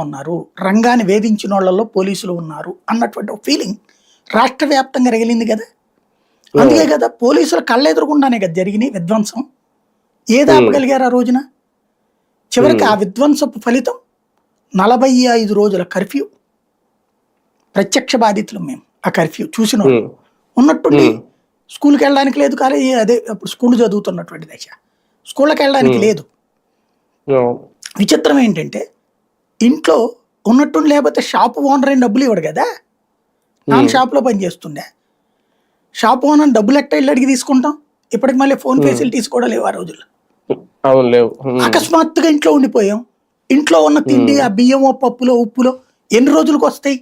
ఉన్నారు, రంగాన్ని వేధించిన వాళ్ళలో పోలీసులు ఉన్నారు అన్నటువంటి ఒక ఫీలింగ్ రాష్ట్ర వ్యాప్తంగా రగిలింది కదా. అందుకే కదా పోలీసుల కళ్ళెదురుగుండానే కదా జరిగినాయి విధ్వంసం. ఏది ఆపగలిగారు ఆ రోజున? చివరికి ఆ విధ్వంసపు ఫలితం 45 రోజుల కర్ఫ్యూ. ప్రత్యక్ష బాధితులు మేము ఆ కర్ఫ్యూ చూసిన ఉన్నట్టుండి స్కూల్కి వెళ్ళడానికి లేదు. కాలేజీ అదే అప్పుడు స్కూల్ చదువుతున్నటువంటి దశ, స్కూళ్ళకి వెళ్ళడానికి లేదు. విచిత్రం ఏంటంటే ఇంట్లో ఉన్నట్టుండి లేకపోతే షాప్ ఓనర్ అయిన డబ్బులు ఇవ్వడు కదా. నాన్న షాప్లో పనిచేస్తుండే, షాప్ ఓనర్ డబ్బులు ఎట్ట ఇల్లు అడిగి తీసుకుంటాం. ఇప్పటికి మళ్ళీ ఫోన్ ఫెసిలిటీస్ కూడా లేవు ఆ రోజుల్లో. అకస్మాత్తుగా ఇంట్లో ఉండిపోయాం. ఇంట్లో ఉన్న తిండి ఆ బియ్యమో పప్పులో ఉప్పులో ఎన్ని రోజులకు వస్తాయి?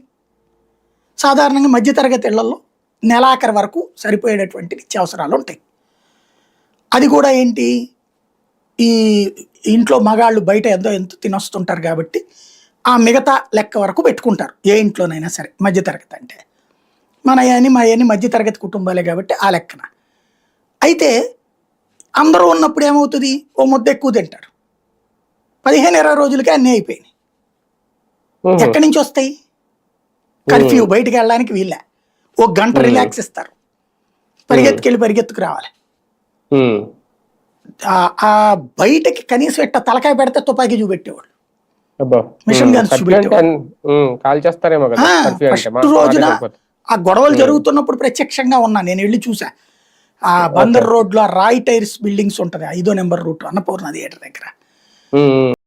సాధారణంగా మధ్యతరగతి ఇళ్లలో నెలాఖరు వరకు సరిపోయేటటువంటి నిత్యావసరాలు ఉంటాయి. అది కూడా ఏంటి, ఈ ఇంట్లో మగాళ్ళు బయట ఎంతో తినొస్తుంటారు కాబట్టి ఆ మిగతా లెక్క వరకు పెట్టుకుంటారు. ఏ ఇంట్లోనైనా సరే మధ్యతరగతి అంటే మా అయ్యని మధ్యతరగతి కుటుంబాలే కాబట్టి ఆ లెక్కన. అయితే అందరూ ఉన్నప్పుడు ఏమవుతుంది, ఓ ముద్ద ఎక్కువ తింటారు. 15-20 రోజులకే అన్నీ అయిపోయినాయి. ఎక్కడి నుంచి వస్తాయి? కర్ఫ్యూ, బయటికి వెళ్ళడానికి వీళ్ళే. ఓ గంట రిలాక్స్ ఇస్తారు, పరిగెత్తుకు రావాలి. ఆ బయటకి కనీసం ఇట్ట తలకాయ పెడితే తుపాకీ చూపెట్టేవాళ్ళు, మిషన్ గన్స్ చూపెట్టేవాళ్ళు. ఫస్ట్ రోజున ఆ గొడవలు జరుగుతున్నప్పుడు ప్రత్యక్షంగా ఉన్నా, నేను వెళ్ళి చూసా. ఆ బందర్ రోడ్ లో రాయ్ టైర్స్ బిల్డింగ్స్ ఉంటది, 5వ నెంబర్ రూట్ అన్నపూర్ణ థియేటర్ దగ్గర.